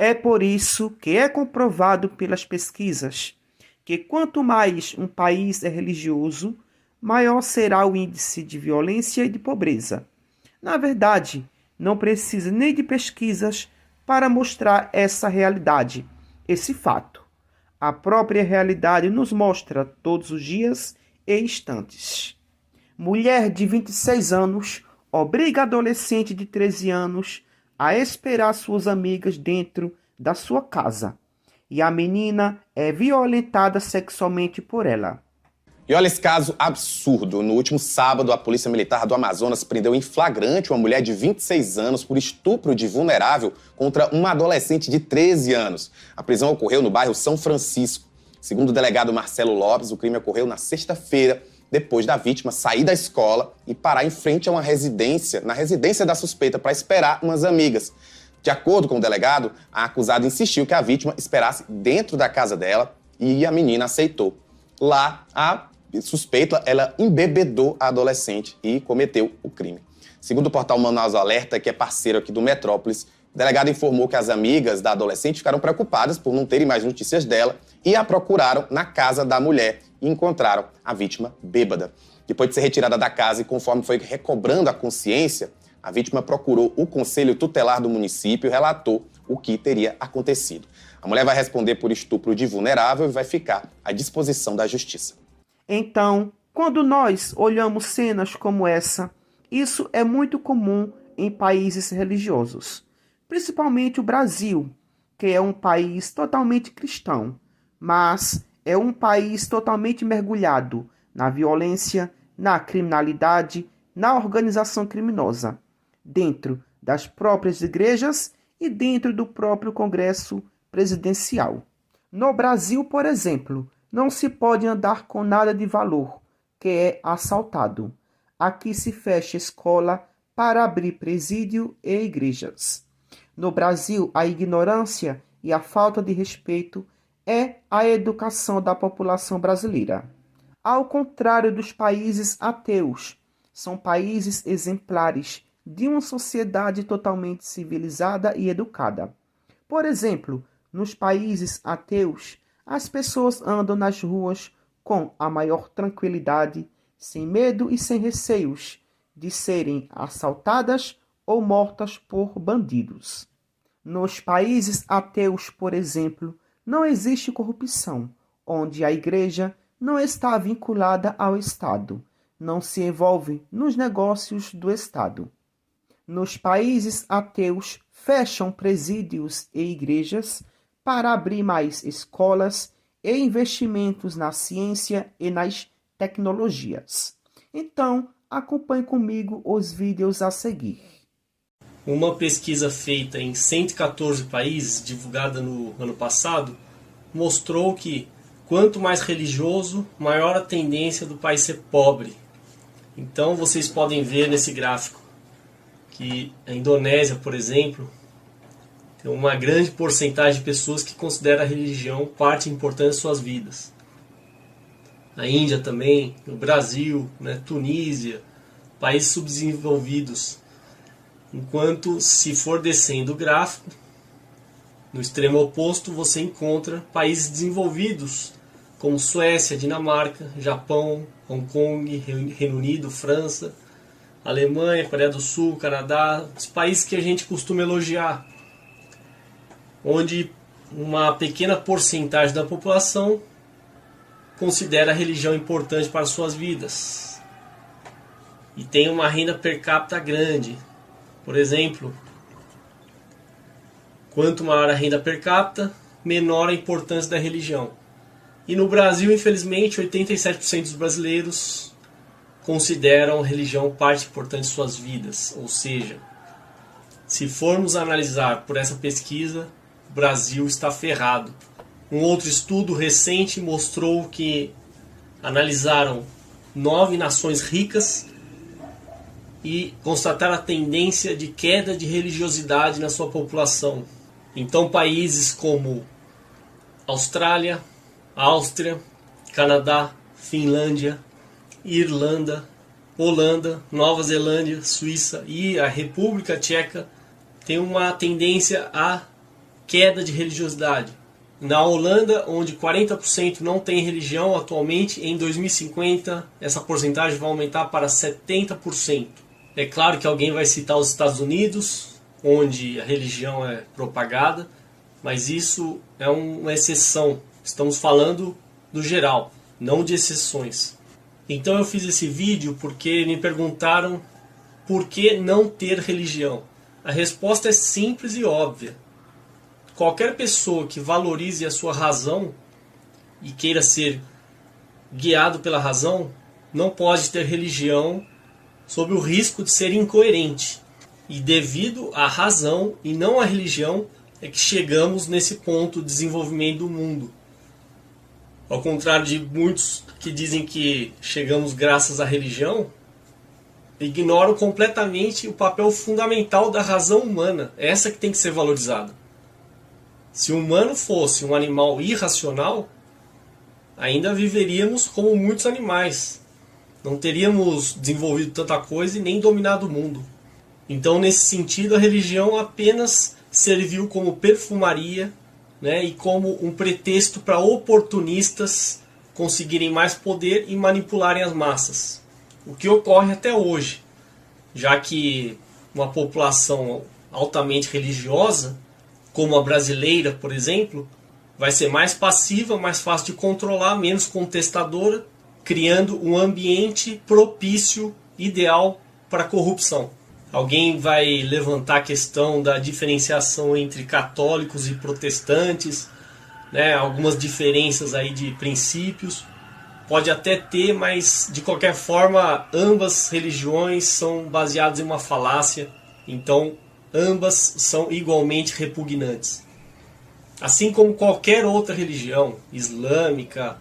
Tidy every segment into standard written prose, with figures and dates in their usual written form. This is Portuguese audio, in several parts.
É por isso que é comprovado pelas pesquisas que quanto mais um país é religioso, maior será o índice de violência e de pobreza. Na verdade, não precisa nem de pesquisas para mostrar essa realidade, esse fato. A própria realidade nos mostra todos os dias e instantes. Mulher de 26 anos obriga adolescente de 13 anos a esperar suas amigas dentro da sua casa. E a menina é violentada sexualmente por ela. E olha esse caso absurdo. No último sábado, a Polícia Militar do Amazonas prendeu em flagrante uma mulher de 26 anos por estupro de vulnerável contra uma adolescente de 13 anos. A prisão ocorreu no bairro São Francisco. Segundo o delegado Marcelo Lopes, o crime ocorreu na sexta-feira, depois da vítima sair da escola e parar em frente a uma residência, na residência da suspeita, para esperar umas amigas. De acordo com o delegado, a acusada insistiu que a vítima esperasse dentro da casa dela e a menina aceitou. Lá, a suspeita, ela embebedou a adolescente e cometeu o crime. Segundo o portal Manaus Alerta, que é parceiro aqui do Metrópolis, o delegado informou que as amigas da adolescente ficaram preocupadas por não terem mais notícias dela e a procuraram na casa da mulher e encontraram a vítima bêbada. Depois de ser retirada da casa e conforme foi recobrando a consciência, a vítima procurou o Conselho Tutelar do município e relatou o que teria acontecido. A mulher vai responder por estupro de vulnerável e vai ficar à disposição da justiça. Então, quando nós olhamos cenas como essa, isso é muito comum em países religiosos, principalmente o Brasil, que é um país totalmente cristão, mas é um país totalmente mergulhado na violência, na criminalidade, na organização criminosa, dentro das próprias igrejas e dentro do próprio Congresso presidencial. No Brasil, por exemplo, não se pode andar com nada de valor, que é assaltado. Aqui se fecha escola para abrir presídio e igrejas. No Brasil, a ignorância e a falta de respeito é a educação da população brasileira. Ao contrário dos países ateus, são países exemplares de uma sociedade totalmente civilizada e educada. Por exemplo, nos países ateus, as pessoas andam nas ruas com a maior tranquilidade, sem medo e sem receios de serem assaltadas ou mortas por bandidos. Nos países ateus, por exemplo, não existe corrupção, onde a igreja não está vinculada ao Estado, não se envolve nos negócios do Estado. Nos países ateus, fecham presídios e igrejas para abrir mais escolas e investimentos na ciência e nas tecnologias. Então, acompanhe comigo os vídeos a seguir. Uma pesquisa feita em 114 países, divulgada no ano passado, mostrou que quanto mais religioso, maior a tendência do país ser pobre. Então vocês podem ver nesse gráfico que a Indonésia, por exemplo, tem uma grande porcentagem de pessoas que consideram a religião parte importante de suas vidas. A Índia também, o Brasil, Tunísia, países subdesenvolvidos. Enquanto, se for descendo o gráfico, no extremo oposto você encontra países desenvolvidos, como Suécia, Dinamarca, Japão, Hong Kong, Reino Unido, França, Alemanha, Coreia do Sul, Canadá, os países que a gente costuma elogiar, onde uma pequena porcentagem da população considera a religião importante para suas vidas e tem uma renda per capita grande. Por exemplo, quanto maior a renda per capita, menor a importância da religião. E no Brasil, infelizmente, 87% dos brasileiros consideram a religião parte importante de suas vidas. Ou seja, se formos analisar por essa pesquisa, o Brasil está ferrado. Um outro estudo recente mostrou que analisaram 9 nações ricas e constataram a tendência de queda de religiosidade na sua população. Então países como Austrália, Áustria, Canadá, Finlândia, Irlanda, Holanda, Nova Zelândia, Suíça e a República Tcheca têm uma tendência a queda de religiosidade. Na Holanda, onde 40% não tem religião atualmente, em 2050 essa porcentagem vai aumentar para 70%. É claro que alguém vai citar os Estados Unidos, onde a religião é propagada, mas isso é uma exceção. Estamos falando do geral, não de exceções. Então eu fiz esse vídeo porque me perguntaram por que não ter religião. A resposta é simples e óbvia. Qualquer pessoa que valorize a sua razão e queira ser guiado pela razão, não pode ter religião sob o risco de ser incoerente. E devido à razão e não à religião é que chegamos nesse ponto de desenvolvimento do mundo. Ao contrário de muitos que dizem que chegamos graças à religião, ignoram completamente o papel fundamental da razão humana. Essa que tem que ser valorizada. Se o humano fosse um animal irracional, ainda viveríamos como muitos animais. Não teríamos desenvolvido tanta coisa e nem dominado o mundo. Então, nesse sentido, a religião apenas serviu como perfumaria, né, e como um pretexto para oportunistas conseguirem mais poder e manipularem as massas. O que ocorre até hoje, já que uma população altamente religiosa, como a brasileira, por exemplo, vai ser mais passiva, mais fácil de controlar, menos contestadora, criando um ambiente propício, ideal para a corrupção. Alguém vai levantar a questão da diferenciação entre católicos e protestantes, né, algumas diferenças aí de princípios. Pode até ter, mas de qualquer forma, ambas religiões são baseadas em uma falácia, então ambas são igualmente repugnantes. Assim como qualquer outra religião, islâmica,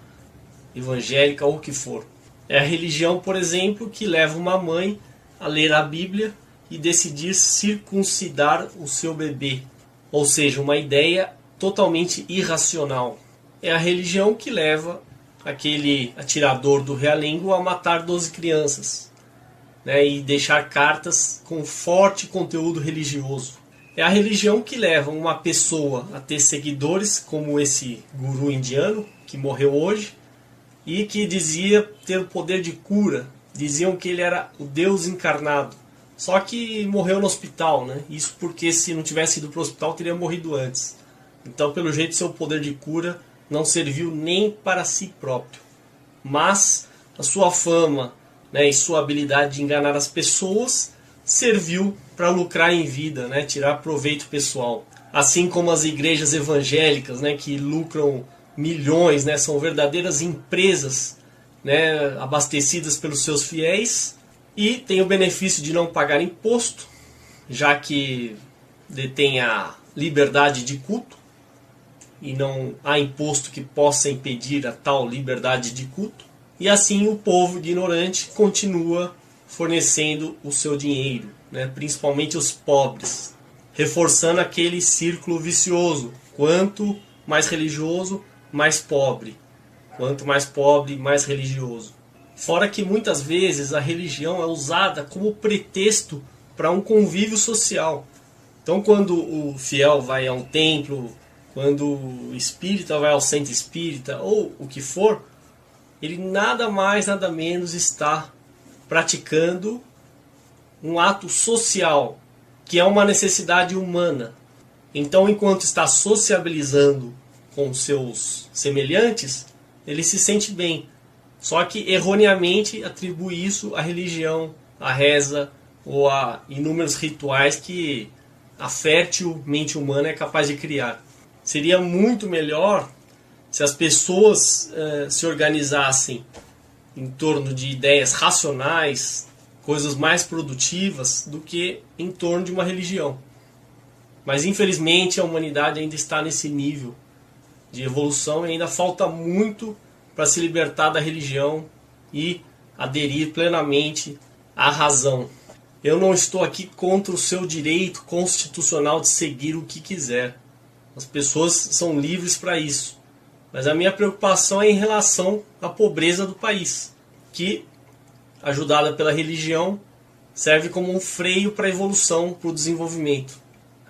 evangélica ou o que for. É a religião, por exemplo, que leva uma mãe a ler a Bíblia e decidir circuncidar o seu bebê. Ou seja, uma ideia totalmente irracional. É a religião que leva aquele atirador do Realengo a matar 12 crianças, né, e deixar cartas com forte conteúdo religioso. É a religião que leva uma pessoa a ter seguidores, como esse guru indiano, que morreu hoje, e que dizia ter o poder de cura. Diziam que ele era o Deus encarnado. Só que morreu no hospital, né? Isso porque se não tivesse ido para o hospital, teria morrido antes. Então, pelo jeito, seu poder de cura não serviu nem para si próprio. Mas a sua fama, né, e sua habilidade de enganar as pessoas serviu para lucrar em vida, né, tirar proveito pessoal. Assim como as igrejas evangélicas, né, que lucram milhões, né, são verdadeiras empresas, né, abastecidas pelos seus fiéis e têm o benefício de não pagar imposto, já que detém a liberdade de culto e não há imposto que possa impedir a tal liberdade de culto. E assim o povo ignorante continua fornecendo o seu dinheiro, né, principalmente os pobres, reforçando aquele círculo vicioso. Quanto mais religioso, mais pobre. Quanto mais pobre, mais religioso. Fora que muitas vezes a religião é usada como pretexto para um convívio social. Então, quando o fiel vai a um templo, quando o espírita vai ao centro espírita, ou o que for, ele nada mais, nada menos está praticando um ato social, que é uma necessidade humana. Então, enquanto está sociabilizando com seus semelhantes, ele se sente bem. Só que erroneamente atribui isso à religião, à reza ou a inúmeros rituais que a fértil mente humana é capaz de criar. Seria muito melhor se as pessoas se organizassem em torno de ideias racionais, coisas mais produtivas, do que em torno de uma religião. Mas infelizmente a humanidade ainda está nesse nível de evolução e ainda falta muito para se libertar da religião e aderir plenamente à razão. Eu não estou aqui contra o seu direito constitucional de seguir o que quiser. As pessoas são livres para isso. Mas a minha preocupação é em relação à pobreza do país, que, ajudada pela religião, serve como um freio para a evolução, para o desenvolvimento.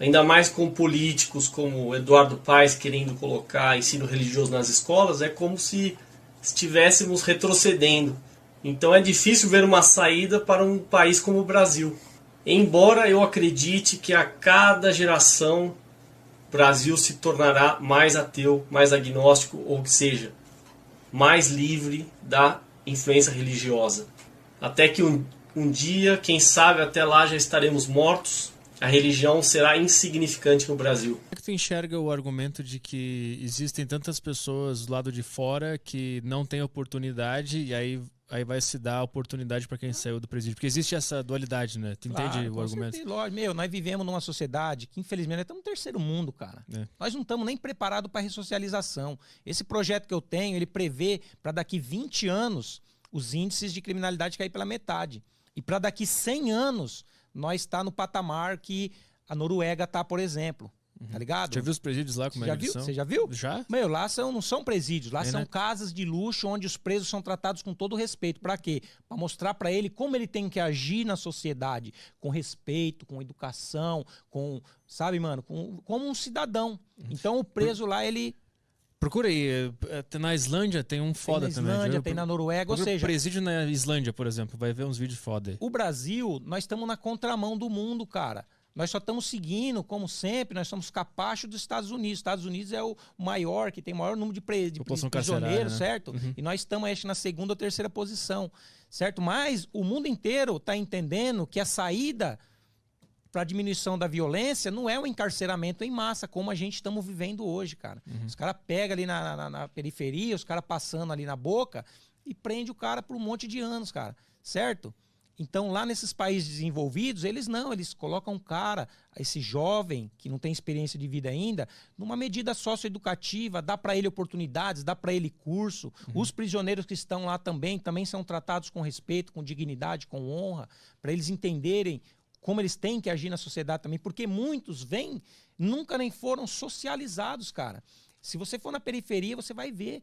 ainda mais com políticos como Eduardo Paes querendo colocar ensino religioso nas escolas, é como se estivéssemos retrocedendo. Então é difícil ver uma saída para um país como o Brasil. Embora eu acredite que a cada geração o Brasil se tornará mais ateu, mais agnóstico, ou que seja, mais livre da influência religiosa. Até que um dia, quem sabe até lá já estaremos mortos, a religião será insignificante no Brasil. Como é que tu enxerga o argumento de que existem tantas pessoas do lado de fora que não têm oportunidade e aí vai se dar a oportunidade para quem saiu do presídio? Porque existe essa dualidade, né? Tu entende o argumento? Lógico, nós vivemos numa sociedade que, infelizmente, nós estamos no terceiro mundo, cara. Nós não estamos nem preparados para a ressocialização. Esse projeto que eu tenho, ele prevê para daqui 20 anos os índices de criminalidade cair pela metade. E para daqui 100 anos, nós está no patamar que a Noruega está, por exemplo. Tá ligado? Já viu os presídios lá como é que são? Você já viu? Já? Lá não são presídios, lá são casas de luxo onde os presos são tratados com todo respeito. Pra quê? Pra mostrar pra ele como ele tem que agir na sociedade, com respeito, com educação, com, sabe, mano, como um cidadão. Então o preso lá, ele... Procura aí, na Islândia tem um foda também. Tem na Islândia, tem na Noruega, ou seja... presídio na Islândia, por exemplo, vai ver uns vídeos foda aí. O Brasil, nós estamos na contramão do mundo, cara. Nós só estamos seguindo, como sempre, nós somos capachos dos Estados Unidos. Os Estados Unidos é o maior, que tem o maior número de prisioneiros, né? Certo? E nós estamos, acho, na segunda ou terceira posição, certo? Mas o mundo inteiro está entendendo que a saída para a diminuição da violência não é o encarceramento em massa, como a gente estamos vivendo hoje, cara. Os caras pegam ali na periferia, os caras passando ali na boca e prende o cara por um monte de anos, cara, certo? Então, lá nesses países desenvolvidos, eles colocam um cara, esse jovem, que não tem experiência de vida ainda, numa medida socioeducativa, dá para ele oportunidades, dá para ele curso. Os prisioneiros que estão lá também são tratados com respeito, com dignidade, com honra, para eles entenderem como eles têm que agir na sociedade também, porque muitos nunca nem foram socializados, cara. Se você for na periferia, você vai ver.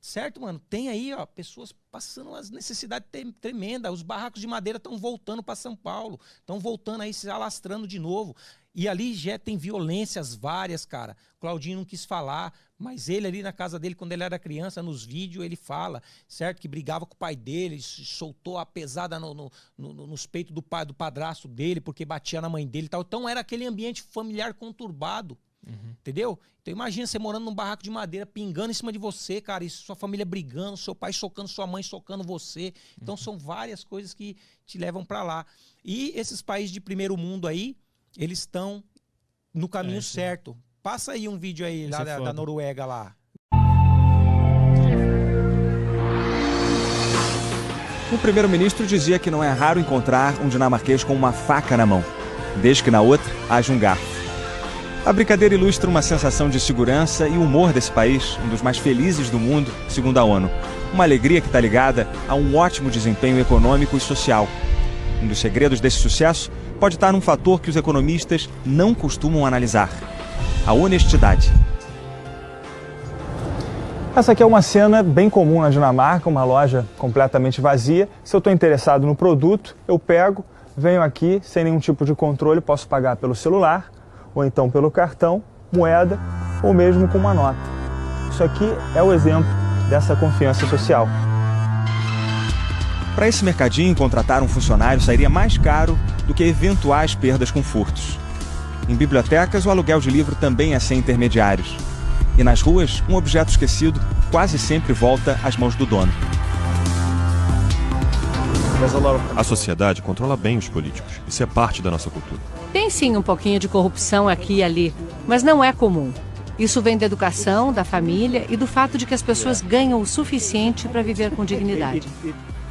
Certo, mano? Tem aí, ó, pessoas passando umas necessidades tremendas. Os barracos de madeira estão voltando para São Paulo. Estão voltando aí, se alastrando de novo. E ali já tem violências várias, cara. Claudinho não quis falar, mas ele ali na casa dele, quando ele era criança, nos vídeos, ele fala, certo? Que brigava com o pai dele, soltou a pesada nos peitos do padrasto dele, porque batia na mãe dele e tal. Então era aquele ambiente familiar conturbado. Entendeu? Então imagina você morando num barraco de madeira, pingando em cima de você, cara, e sua família brigando, seu pai socando sua mãe, socando você. Então são várias coisas que te levam pra lá. E esses países de primeiro mundo aí, eles estão no caminho certo. Passa aí um vídeo aí lá da Noruega lá. O primeiro-ministro dizia que não é raro encontrar um dinamarquês com uma faca na mão, desde que na outra haja um garfo. A brincadeira ilustra uma sensação de segurança e humor desse país, um dos mais felizes do mundo, segundo a ONU. Uma alegria que está ligada a um ótimo desempenho econômico e social. Um dos segredos desse sucesso pode estar num fator que os economistas não costumam analisar: a honestidade. Essa aqui é uma cena bem comum na Dinamarca, uma loja completamente vazia. Se eu estou interessado no produto, eu pego, venho aqui sem nenhum tipo de controle, posso pagar pelo celular, ou então pelo cartão, moeda, ou mesmo com uma nota. Isso aqui é o exemplo dessa confiança social. Para esse mercadinho, contratar um funcionário sairia mais caro do que eventuais perdas com furtos. Em bibliotecas, o aluguel de livro também é sem intermediários. E nas ruas, um objeto esquecido quase sempre volta às mãos do dono. A sociedade controla bem os políticos. Isso é parte da nossa cultura. Tem sim um pouquinho de corrupção aqui e ali, mas não é comum. Isso vem da educação, da família e do fato de que as pessoas ganham o suficiente para viver com dignidade.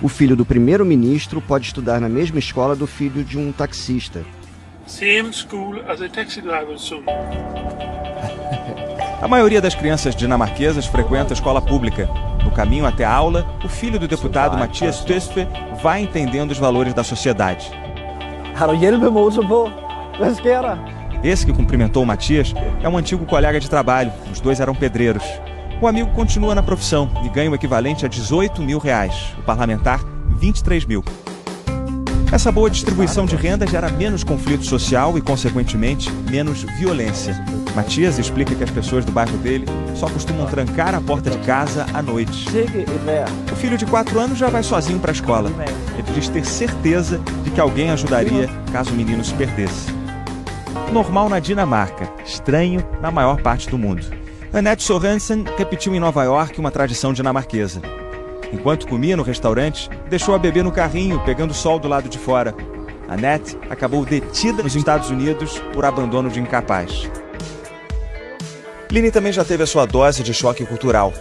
O filho do primeiro-ministro pode estudar na mesma escola do filho de um taxista. A maioria das crianças dinamarquesas frequenta a escola pública. No caminho até a aula, o filho do deputado Mathias Tesfaye vai entendendo os valores da sociedade. Esse que cumprimentou o Mathias é um antigo colega de trabalho. Os dois eram pedreiros. O amigo continua na profissão e ganha o equivalente a R$18 mil. O parlamentar, 23 mil. Essa boa distribuição de renda gera menos conflito social e, consequentemente, menos violência. Matias explica que as pessoas do bairro dele só costumam trancar a porta de casa à noite. O filho de 4 anos já vai sozinho para a escola. Ele diz ter certeza de que alguém ajudaria caso o menino se perdesse. Normal na Dinamarca, estranho na maior parte do mundo. Annette Sorensen repetiu em Nova York uma tradição dinamarquesa. Enquanto comia no restaurante, deixou a bebê no carrinho, pegando sol do lado de fora. Annette acabou detida nos Estados Unidos por abandono de incapaz. Line também já teve a sua dose de choque cultural.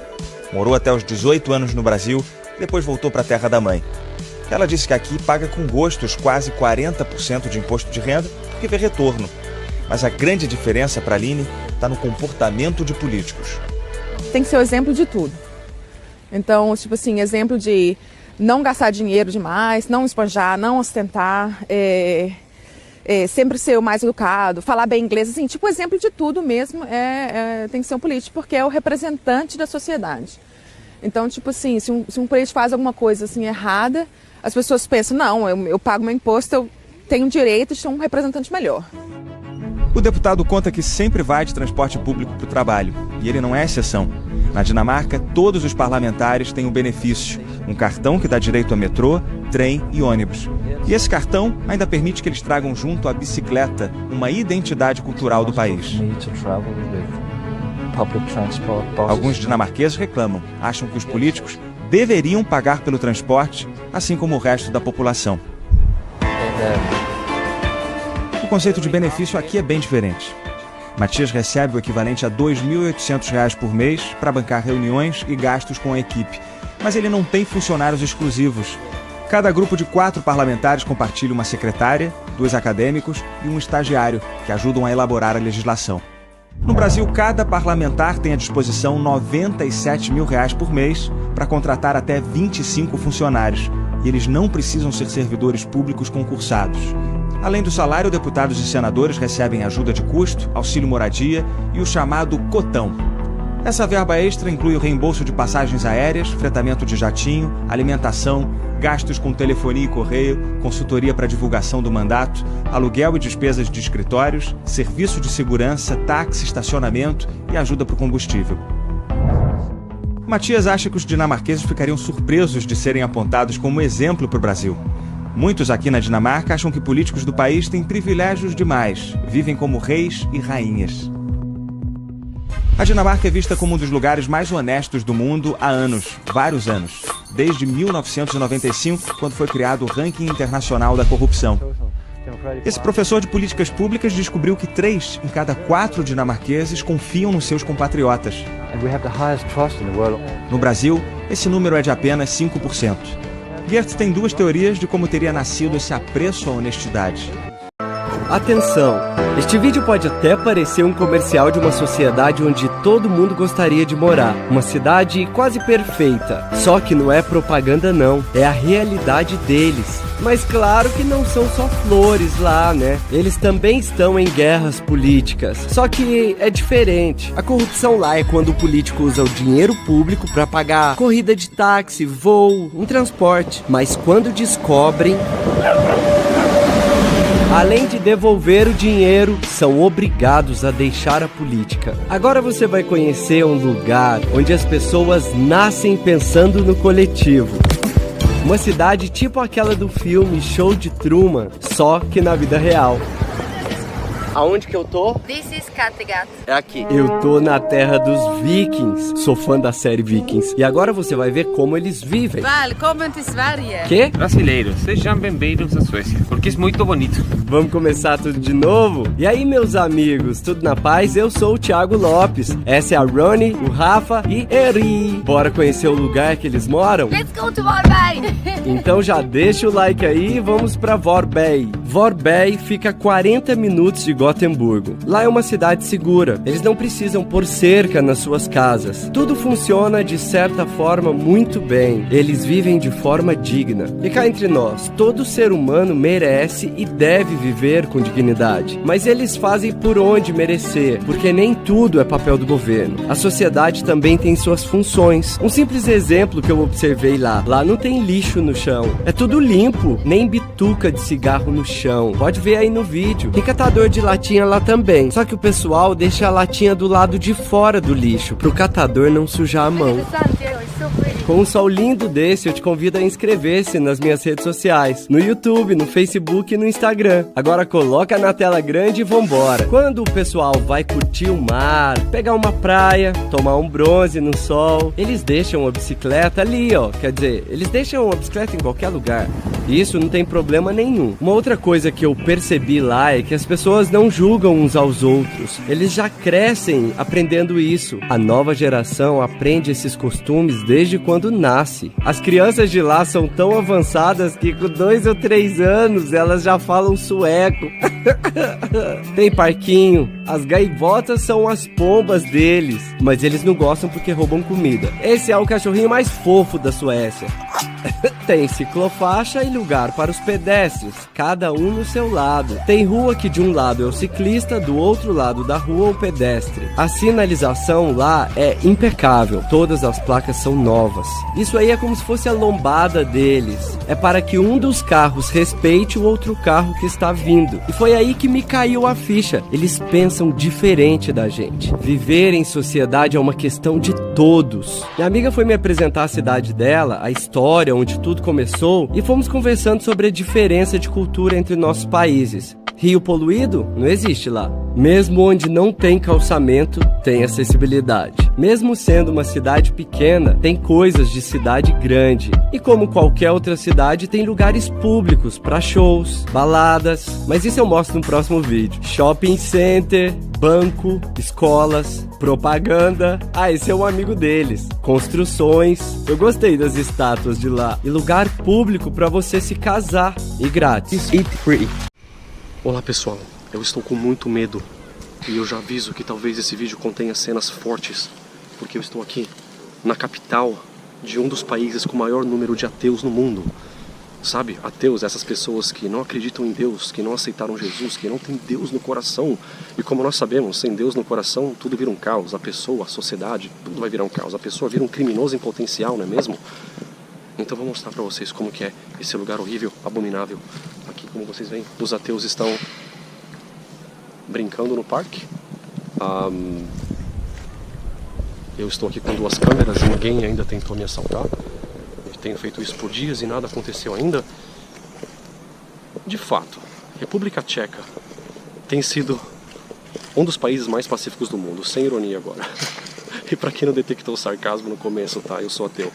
Morou até os 18 anos no Brasil e depois voltou para a terra da mãe. Ela disse que aqui paga com gosto os quase 40% de imposto de renda porque vê retorno. Mas a grande diferença para Line está no comportamento de políticos. Tem que ser o exemplo de tudo. Então, tipo assim, exemplo de não gastar dinheiro demais, não esbanjar, não ostentar, sempre ser o mais educado, falar bem inglês, assim, tipo exemplo de tudo mesmo, tem que ser um político, porque é o representante da sociedade. Então, tipo assim, se um político faz alguma coisa assim errada, as pessoas pensam, não, eu pago meu imposto, eu tenho direito de ser um representante melhor. O deputado conta que sempre vai de transporte público para o trabalho, e ele não é exceção. Na Dinamarca, todos os parlamentares têm um benefício, um cartão que dá direito a metrô, trem e ônibus. E esse cartão ainda permite que eles tragam junto a bicicleta, uma identidade cultural do país. Alguns dinamarqueses reclamam, acham que os políticos deveriam pagar pelo transporte, assim como o resto da população. O conceito de benefício aqui é bem diferente. Matias recebe o equivalente a R$ 2.800 por mês para bancar reuniões e gastos com a equipe. Mas ele não tem funcionários exclusivos. Cada grupo de 4 parlamentares compartilha uma secretária, 2 acadêmicos e um estagiário, que ajudam a elaborar a legislação. No Brasil, cada parlamentar tem à disposição R$ 97 mil por mês para contratar até 25 funcionários. E eles não precisam ser servidores públicos concursados. Além do salário, deputados e senadores recebem ajuda de custo, auxílio moradia e o chamado cotão. Essa verba extra inclui o reembolso de passagens aéreas, fretamento de jatinho, alimentação, gastos com telefonia e correio, consultoria para divulgação do mandato, aluguel e despesas de escritórios, serviço de segurança, táxi, estacionamento e ajuda para o combustível. Matias acha que os dinamarqueses ficariam surpresos de serem apontados como exemplo para o Brasil. Muitos aqui na Dinamarca acham que políticos do país têm privilégios demais, vivem como reis e rainhas. A Dinamarca é vista como um dos lugares mais honestos do mundo há anos, vários anos. Desde 1995, quando foi criado o Ranking Internacional da Corrupção. Esse professor de políticas públicas descobriu que 3 em cada 4 dinamarqueses confiam nos seus compatriotas. No Brasil, esse número é de apenas 5%. Gert tem 2 teorias de como teria nascido esse apreço à honestidade. Atenção! Este vídeo pode até parecer um comercial de uma sociedade onde todo mundo gostaria de morar. Uma cidade quase perfeita. Só que não é propaganda não, é a realidade deles. Mas claro que não são só flores lá, né? Eles também estão em guerras políticas. Só que é diferente. A corrupção lá é quando o político usa o dinheiro público para pagar corrida de táxi, voo, em transporte. Mas quando descobrem... Além de devolver o dinheiro, são obrigados a deixar a política. Agora você vai conhecer um lugar onde as pessoas nascem pensando no coletivo. Uma cidade tipo aquela do filme Show de Truman, só que na vida real. Aonde que eu tô? This is Kattegat. É aqui. Eu tô na terra dos Vikings. Sou fã da série Vikings. E agora você vai ver como eles vivem. Välkommen till Sverige. Quê? Brasileiros, sejam bem-vindos à Suécia, porque é muito bonito. Vamos começar tudo de novo? E aí, meus amigos, tudo na paz? Eu sou o Thiago Lopes. Essa é a Ronnie, o Rafa e Eri. Bora conhecer o lugar que eles moram? Let's go to Varberg! Então já deixa o like aí e vamos pra Varberg. Vorberg fica a 40 minutos de Gotemburgo. Lá é uma cidade segura. Eles não precisam pôr cerca nas suas casas. Tudo funciona de certa forma muito bem. Eles vivem de forma digna. E cá entre nós, todo ser humano merece e deve viver com dignidade. Mas eles fazem por onde merecer, porque nem tudo é papel do governo. A sociedade também tem suas funções. Um simples exemplo que eu observei lá. Lá não tem lixo no chão. É tudo limpo, nem bituca de cigarro no chão. Pode ver aí no vídeo. Tem catador de latinha lá também. Só que o pessoal deixa a latinha do lado de fora do lixo, pro catador não sujar a mão. Com um sol lindo desse, eu te convido a inscrever-se nas minhas redes sociais. No YouTube, no Facebook e no Instagram. Agora coloca na tela grande e vambora. Quando o pessoal vai curtir o mar, pegar uma praia, tomar um bronze no sol, eles deixam a bicicleta ali, ó. Quer dizer, eles deixam a bicicleta em qualquer lugar. Isso não tem problema nenhum. Uma outra coisa que eu percebi lá é que as pessoas não julgam uns aos outros. Eles já crescem aprendendo isso. A nova geração aprende esses costumes desde quando nasce. As crianças de lá são tão avançadas que com 2 ou 3 anos elas já falam sueco. Tem parquinho. As gaivotas são as pombas deles, mas eles não gostam porque roubam comida. Esse é o cachorrinho mais fofo da Suécia. Tem ciclofaixa e lugar para os pedestres, cada um no seu lado. Tem rua que de um lado é o ciclista, do outro lado da rua o pedestre. A sinalização lá é impecável, todas as placas são novas. Isso aí é como se fosse a lombada deles. É para que um dos carros respeite o outro carro que está vindo. E foi aí que me caiu a ficha. Eles pensam diferente da gente. Viver em sociedade é uma questão de todos. Minha amiga foi me apresentar a cidade dela, a história, onde tudo começou, e fomos conversando sobre a diferença de cultura entre nossos países. Rio poluído? Não existe lá. Mesmo onde não tem calçamento, tem acessibilidade. Mesmo sendo uma cidade pequena, tem coisas de cidade grande. E como qualquer outra cidade, tem lugares públicos para shows, baladas. Mas isso eu mostro no próximo vídeo. Shopping center, banco, escolas, propaganda. Ah, esse é um amigo deles. Construções. Eu gostei das estátuas de lá. E lugar público para você se casar. E grátis. Eat free. Olá pessoal, eu estou com muito medo e eu já aviso que talvez esse vídeo contenha cenas fortes, porque eu estou aqui na capital de um dos países com o maior número de ateus no mundo. Sabe, ateus, essas pessoas que não acreditam em Deus, que não aceitaram Jesus, que não tem Deus no coração. E como nós sabemos, sem Deus no coração, tudo vira um caos. A pessoa, a sociedade, tudo vai virar um caos. A pessoa vira um criminoso em potencial, não é mesmo? Então vou mostrar pra vocês como que é esse lugar horrível, abominável. Aqui, como vocês veem, os ateus estão brincando no parque. Eu estou aqui com 2 câmeras, ninguém ainda tentou me assaltar. Eu tenho feito isso por dias e nada aconteceu ainda. De fato, República Tcheca tem sido um dos países mais pacíficos do mundo, sem ironia agora. E pra quem não detectou o sarcasmo no começo, tá? Eu sou ateu.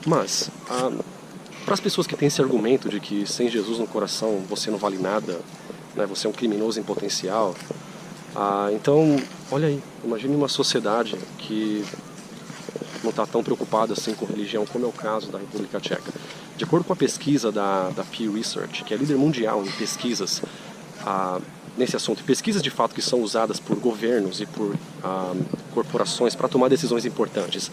Mas, para as pessoas que têm esse argumento de que sem Jesus no coração você não vale nada, né, você é um criminoso em potencial, então, olha aí, imagine uma sociedade que não está tão preocupada assim com religião, como é o caso da República Tcheca. De acordo com a pesquisa da Pew Research, que é líder mundial em pesquisas nesse assunto, pesquisas de fato que são usadas por governos e por corporações para tomar decisões importantes.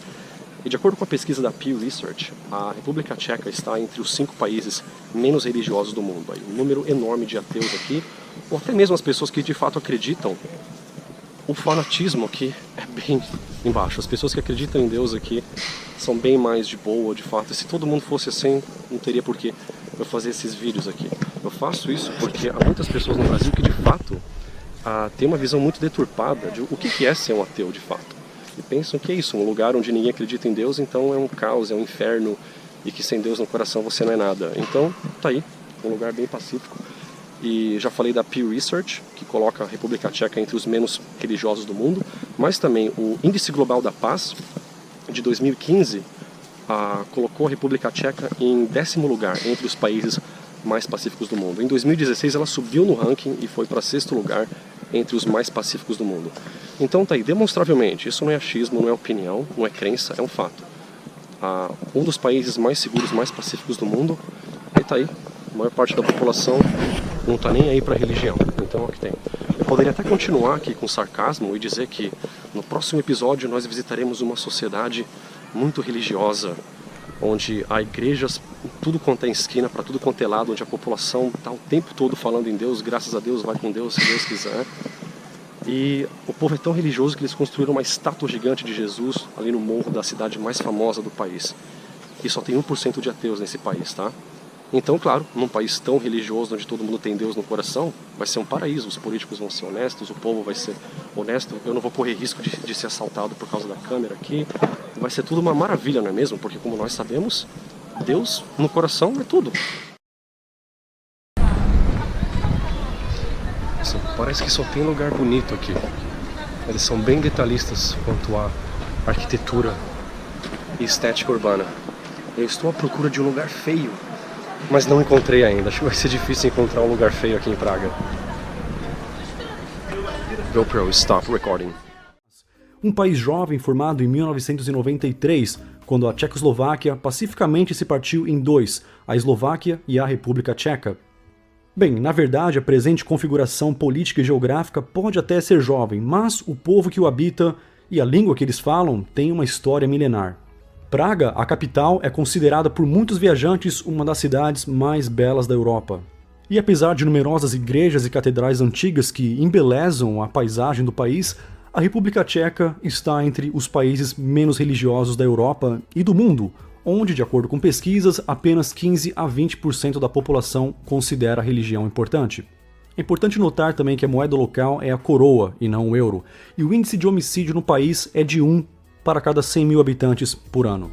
E de acordo com a pesquisa da Pew Research, a República Tcheca está entre os 5 países menos religiosos do mundo. Aí, um número enorme de ateus aqui, ou até mesmo as pessoas que de fato acreditam. O fanatismo aqui é bem embaixo. As pessoas que acreditam em Deus aqui são bem mais de boa, de fato. E se todo mundo fosse assim, não teria por que eu fazer esses vídeos aqui. Eu faço isso porque há muitas pessoas no Brasil que de fato têm uma visão muito deturpada de o que é ser um ateu de fato. E pensam que é isso, um lugar onde ninguém acredita em Deus, então é um caos, é um inferno, e que sem Deus no coração você não é nada. Então, tá aí, um lugar bem pacífico. E já falei da Pew Research, que coloca a República Tcheca entre os menos religiosos do mundo, mas também o Índice Global da Paz, de 2015, colocou a República Tcheca em 10º lugar entre os países mais pacíficos do mundo. Em 2016 ela subiu no ranking e foi para 6º lugar entre os mais pacíficos do mundo. Então tá aí, demonstravelmente, isso não é achismo, não é opinião, não é crença, é um fato. Um dos países mais seguros, mais pacíficos do mundo, e tá aí, A maior parte da população não está nem aí para a religião. Então, aqui tem. Eu poderia até continuar aqui com sarcasmo e dizer que no próximo episódio nós visitaremos uma sociedade muito religiosa, onde há igrejas tudo quanto é esquina, para tudo quanto é lado, onde a população está o tempo todo falando em Deus, graças a Deus, vai com Deus, se Deus quiser. E o povo é tão religioso que eles construíram uma estátua gigante de Jesus ali no morro da cidade mais famosa do país. E só tem 1% de ateus nesse país, tá? Então, claro, num país tão religioso, onde todo mundo tem Deus no coração, vai ser um paraíso. Os políticos vão ser honestos, o povo vai ser honesto. Eu não vou correr risco de ser assaltado por causa da câmera aqui. Vai ser tudo uma maravilha, não é mesmo? Porque, como nós sabemos, Deus no coração é tudo. Nossa, parece que só tem lugar bonito aqui. Eles são bem detalhistas quanto à arquitetura e estética urbana. Eu estou à procura de um lugar feio, mas não encontrei ainda. Acho que vai ser difícil encontrar um lugar feio aqui em Praga. GoPro, stop recording. Um país jovem formado em 1993, quando a Tchecoslováquia pacificamente se partiu em dois, a Eslováquia e a República Tcheca. Bem, na verdade, a presente configuração política e geográfica pode até ser jovem, mas o povo que o habita e a língua que eles falam tem uma história milenar. Praga, a capital, é considerada por muitos viajantes uma das cidades mais belas da Europa. E apesar de numerosas igrejas e catedrais antigas que embelezam a paisagem do país, a República Tcheca está entre os países menos religiosos da Europa e do mundo, onde, de acordo com pesquisas, apenas 15 a 20% da população considera a religião importante. É importante notar também que a moeda local é a coroa e não o euro, e o índice de homicídio no país é de 1 para cada 100 mil habitantes por ano.